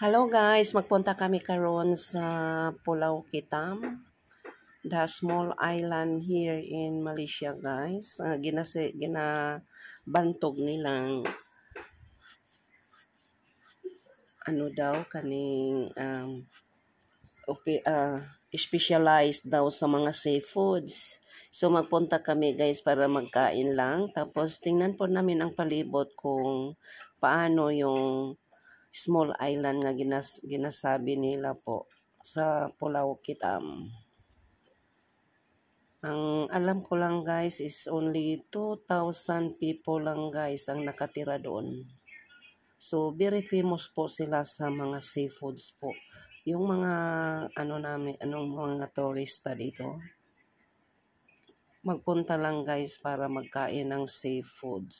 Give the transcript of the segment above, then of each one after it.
Hello guys, magpunta kami karon sa Pulau Kitam, the small island here in Malaysia guys. Ginabantog nilang ano daw kaning specialized daw sa mga seafoods. So magpunta kami guys para magkain lang. Tapos tingnan po namin ang palibot kung paano yung small island nga ginasabi nila po sa Pulau Kitam. Ang alam ko lang guys is only 2,000 people lang guys ang nakatira doon. So very famous po sila sa mga seafoods po. Yung mga anong mga turista dito. Magpunta lang guys para magkain ng seafoods.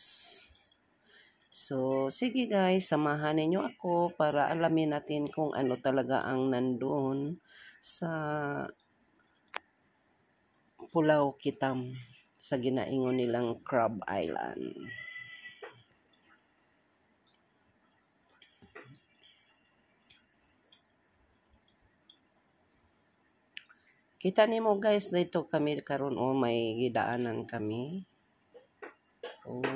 So, sige guys, samahan ninyo ako para alamin natin kung ano talaga ang nandun sa Pulau Kitam sa ginaingon nilang Crab Island. Kita nimo guys, dito kami karon may gidaanan kami.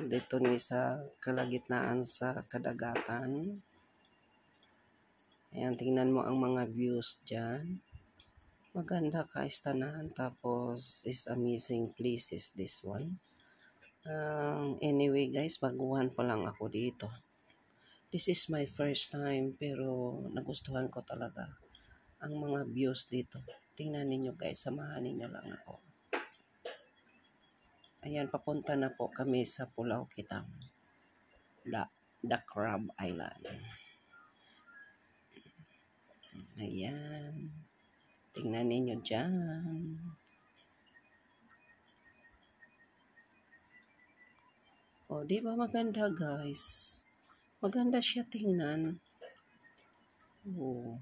Dito ni sa kalagitnaan sa kadagatan. Ayan, tingnan mo ang mga views dyan. Maganda ka istanahan. Tapos, is amazing places this one. Anyway guys, baguhan pa lang ako dito. This is my first time pero nagustuhan ko talaga ang mga views dito. Tingnan ninyo guys, samahan ninyo lang ako. Ayan, papunta na po kami sa Pulau Kitam. The Crab Island. Ayan. Tingnan ninyo dyan. Di ba maganda guys? Maganda siya tingnan. Wow.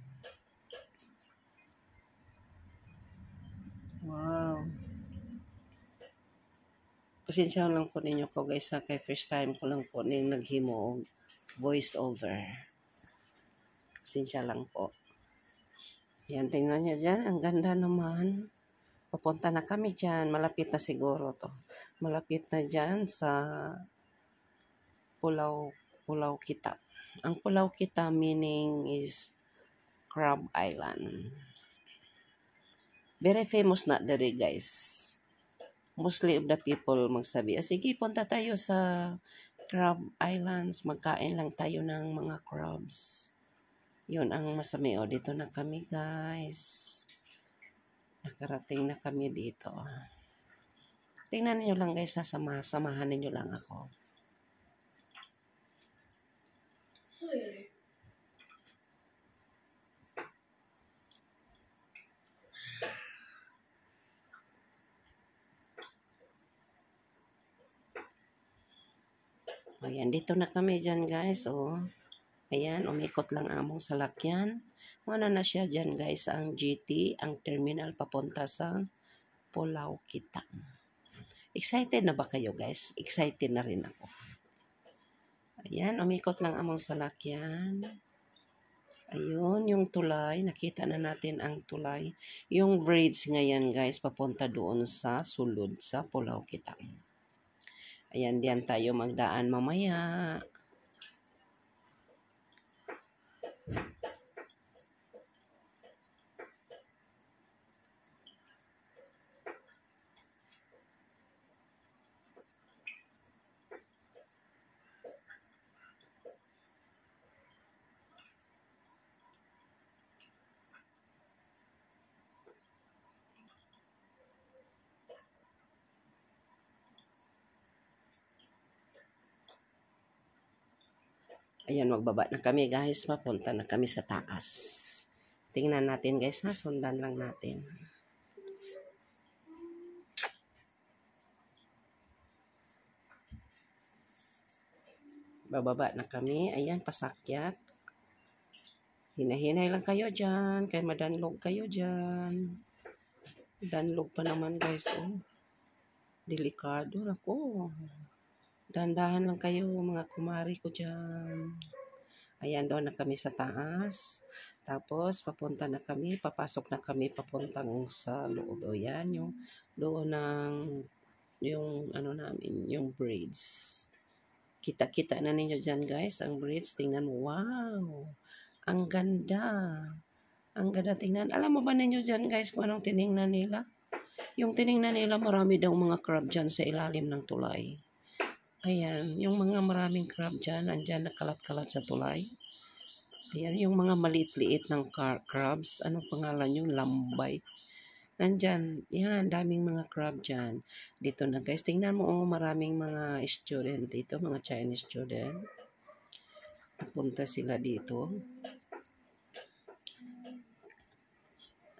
Pasensya lang po ninyo ko guys kay first time ko lang po ning naghimo og voice over. Pasensya lang po. Yan, tingnan nyo dyan. Ang ganda naman. Papunta na kami dyan. Malapit na siguro to. Malapit na dyan sa Pulau Kitam. Ang Pulau Kitam meaning is Crab Island. Very famous na dere guys. Mostly of the people magsabi, sige, punta tayo sa Crab Islands. Magkain lang tayo ng mga crabs. Yun ang masami. Dito na kami guys. Nakarating na kami dito. Tingnan niyo lang guys, samahan niyo lang ako. Ayan, dito na kami dyan guys. Ayan, umikot lang among salakyan. Muna na siya dyan guys, ang GT, ang terminal papunta sa Pulau Kitam. Excited na ba kayo guys? Excited na rin ako. Ayan, umikot lang among salakyan. Ayun, yung tulay. Nakita na natin ang tulay. Yung bridge ngayon guys, papunta doon sa sulod sa Pulau Kitam. Ayan, diyan tayo magdaan mamaya. Ayan, magbaba na kami guys. Mapunta na kami sa taas. Tingnan natin guys, sundan lang natin. Bababa na kami. Ayan, pasakyat. Hinahinay lang kayo dyan. Kaya madanlog kayo dyan. Danlog pa naman guys. Delikado ako. Dandahan lang kayo mga kumari ko dyan. Ayan, doon na kami sa taas. Tapos, papunta na kami, papasok na kami papuntang sa loob. O yan, yung doon ng, yung ano namin, yung bridge. Kita-kita na ninyo dyan guys, ang bridge. Tingnan mo, wow! Ang ganda. Ang ganda tingnan. Alam mo ba ninyo dyan guys kung anong tiningnan nila? Yung tiningnan nila, marami daw mga crab dyan sa ilalim ng tulay. Ayan, yung mga maraming crab dyan, andyan nakalat-kalat sa tulay. Ayan, yung mga maliit-liit ng crabs. Anong pangalan yun? Lambay. Nandyan, yan, daming mga crab dyan. Dito na guys, tingnan mo, oh, maraming mga student dito, mga Chinese student. Punta sila dito.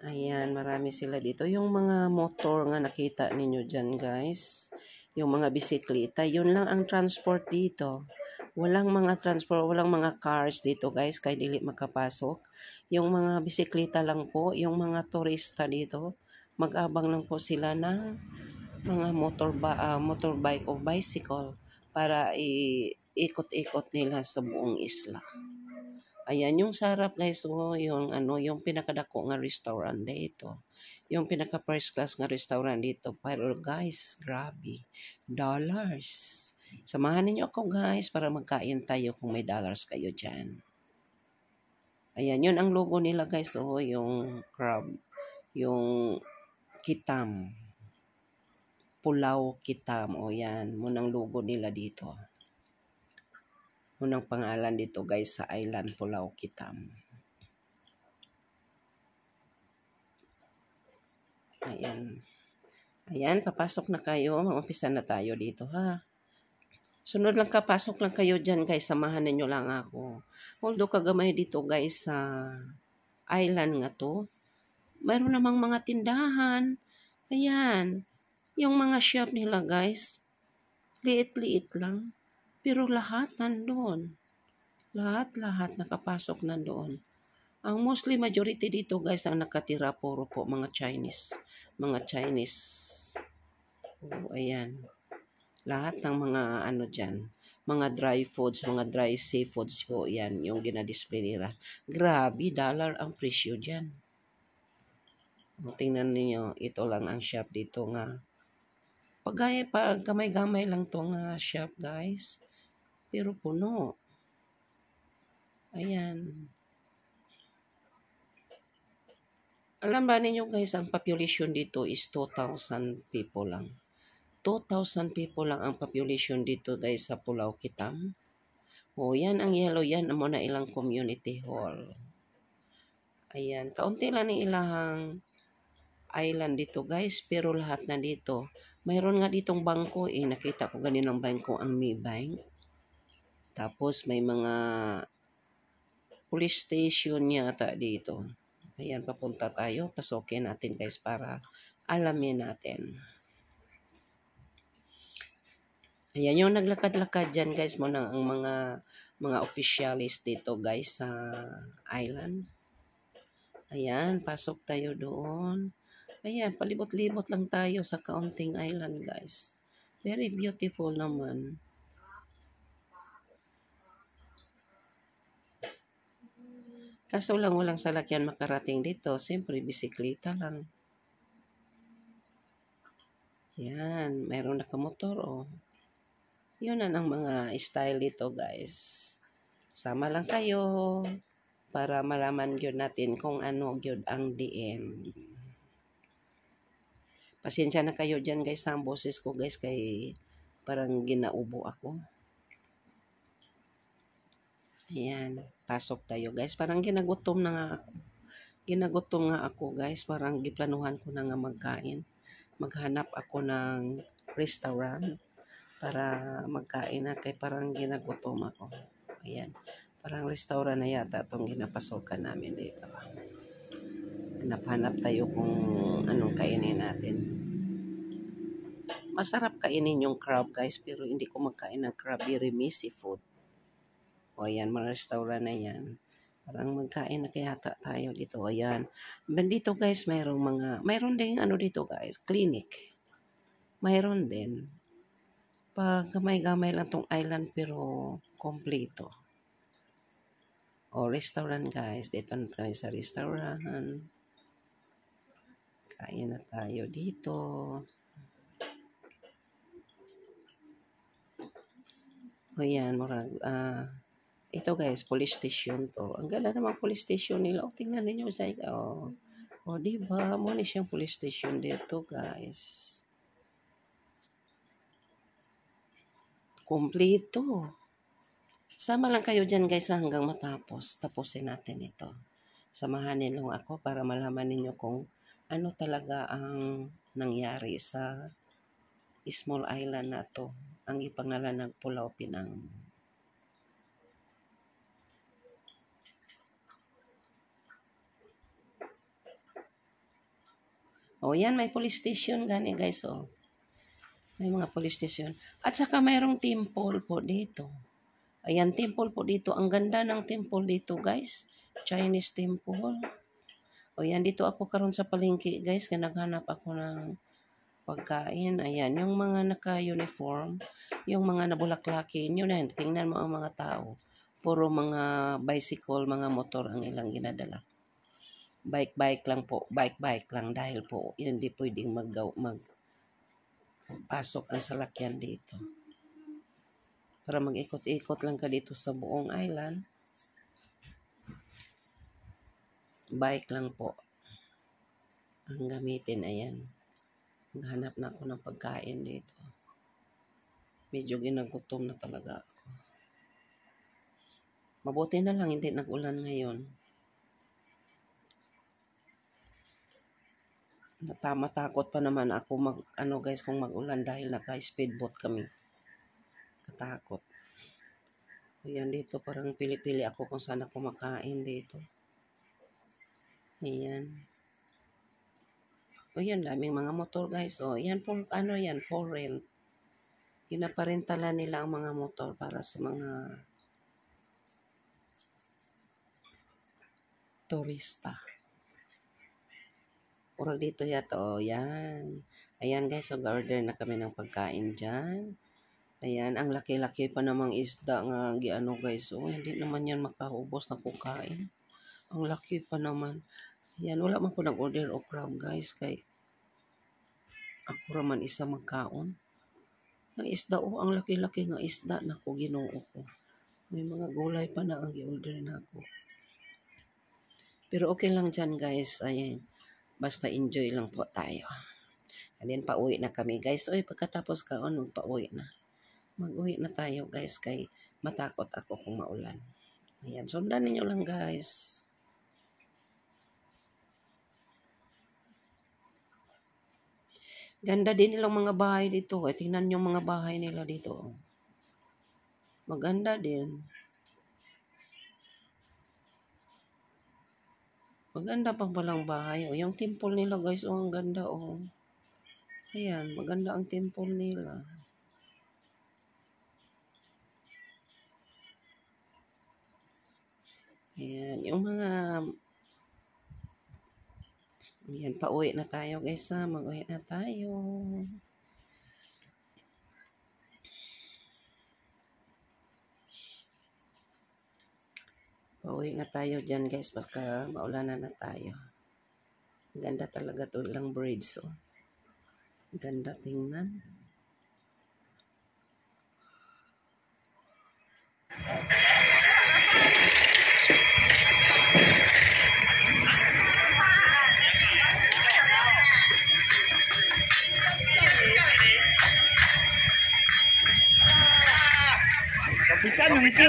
Ayan, marami sila dito. Yung mga motor nga nakita ninyo dyan guys, yung mga bisikleta, yun lang ang transport dito. Walang mga transport, walang mga cars dito guys, kaya dili makapasok. Yung mga bisikleta lang po, yung mga turista dito, mag-abang lang po sila ng mga motorbike o bicycle para ikot-ikot nila sa buong isla. Ayan, yung sarap guys, oh, yung ano, yung pinakadako nga restaurant dito. Yung pinaka first class nga restaurant dito. Pero guys, grabe. Dollars. Samahan ninyo ako guys para magkain tayo kung may dollars kayo dyan. Ayan, yun ang logo nila guys, oh, yung crab. Yung kitam. Pulaw kitam. O yan, munang logo nila dito. Unang pangalan dito guys sa Island Pulau Kitam. Ayan. Ayan, papasok na kayo. Mag-umpisa na tayo dito ha. Sunod lang kapasok lang kayo dyan guys. Samahan ninyo lang ako. Although kagamay dito guys sa island nga to. Mayroon namang mga tindahan. Ayan. Yung mga shop nila guys. Liit-liit lang. Pero lahat nandun. Lahat nakapasok nandoon. Ang mostly majority dito guys ang nakatira puro po mga Chinese. Mga Chinese. Oh, ayan. Lahat ng mga ano dyan. Mga dry foods, mga dry seafoods po yan. Yung ginadisplay nila. Grabe, dollar ang presyo dyan. Tingnan niyo ito lang ang shop dito nga. Pag gamay-gamay lang to nga shop guys. Pero puno. Ayan. Alam ba ninyo guys, ang population dito is 2,000 people lang. 2,000 people lang ang population dito guys sa Pulau Kitam. O yan ang yellow, yan amo na ilang community hall. Ayan, kaunti lang ni ilahang island dito guys, pero lahat na dito. Mayroon nga ditong bangko nakita ko ganinang bangko ang Maybank. Tapos may mga police station yata dito. Ayan, papunta tayo. Pasukin natin guys para alamin natin. Ayan, yung naglakad-lakad dyan guys mo ang mga officialis dito guys sa island. Ayan, pasok tayo doon. Ayan, palibot-libot lang tayo sa kaunting island guys. Very beautiful naman. Kaso lang walang salakyan makarating dito. Siyempre, bisikleta lang. Yan, mayroon nakamotor oh. Yun na ang mga style dito guys. Sama lang kayo para malaman yun natin kung ano yun ang DM. Pasensya na kayo dyan guys sa boses ko guys kay parang ginaubo ako. Ayan, pasok tayo guys. Parang ginagutom na nga ako. Ginagutom nga ako guys. Parang giplanuhan ko na nga magkain. Maghanap ako ng restaurant para magkain na kay parang ginagutom ako. Ayan, parang restaurant na yata itong ginapasokan namin dito. Hanap-hanap tayo kung anong kainin natin. Masarap kainin yung crab guys pero hindi ko magkain ng crab. Very messy food. O ayan, mga restaurant na yan. Parang magkain na kaya tayo dito. Ayan. Dito guys, mayroon din ano dito guys, clinic. Mayroon din. Pag gamay-gamay lang tong island pero kompleto. O, restaurant guys. Dito na kami sa restaurant. Kain na tayo dito. O yan, ito guys, police station to. Ang ganda naman police station nila. O, tingnan ninyo sa o, diba? Muna siyang police station dito guys. Kompleto. Sama lang kayo dyan guys hanggang matapos. Tapusin natin ito. Samahan niyo ako para malaman ninyo kung ano talaga ang nangyari sa small island na to. Ang ipangalan ng Pulau Pinang. O yan, may police station gani guys. O. May mga police station. At saka mayroong temple po dito. Ayan, temple po dito. Ang ganda ng temple dito, guys. Chinese temple. O yan, dito ako karon sa palengke, guys. Kaya naghanap ako ng pagkain. Ayan, yung mga naka-uniform, yung mga nabulaklakin, yun na, tingnan mo ang mga tao. Puro mga bicycle, mga motor ang ilang ginadala. Bike lang po. Bike lang dahil po hindi pwedeng pasok ang salakyan dito. Para mag-ikot-ikot lang ka dito sa buong island. Bike lang po ang gamitin. Ayan. Naghanap na ako ng pagkain dito. Medyo ginagutom na talaga ako. Mabuti na lang hindi nag-ulan ngayon. Matakot pa naman ako guys kung mag-ulan dahil naka-speedboat kami. Katakot. Ayan dito parang pili-pili ako kung saan ako makain dito. Ayan. O yan, daming mga motor guys. O yan po, for rent. Pinaparentala nila ang mga motor para sa mga turista. Puro dito yata. O yan. Ayan guys, order na kami ng pagkain dyan. Ayan, ang laki-laki pa namang isda nga guys. Oh, hindi naman yan makaubos na kukain. Ang laki pa naman. Ayan, wala man ko nag-order o crab guys. Kay ako raman isa magkaon. Ang isda, ang laki-laki nga isda na ko ginoo ko. May mga gulay pa na ang i-order na ako. Pero okay lang dyan guys. Ayan, basta enjoy lang po tayo. And then, pauwi na kami guys. Oy, pagkatapos kaon, magpauwi na. Mag-uwi na tayo guys kay matakot ako kung maulan. Ayan, sundan ninyo lang guys. Ganda din nilang mga bahay dito. Tingnan yung mga bahay nila dito. Maganda din. Maganda pang palang bahay. O, yung temple nila guys, ang ganda Ayan, maganda ang temple nila. Ayan, yung mga... Ayan, pauwi na tayo guys ha. Mag-uwi na tayo. Pauwi na tayo dyan guys. Baka maulanan na tayo. Ganda talaga to ilang braids. Ganda tingnan. Kapitan, yung itiyo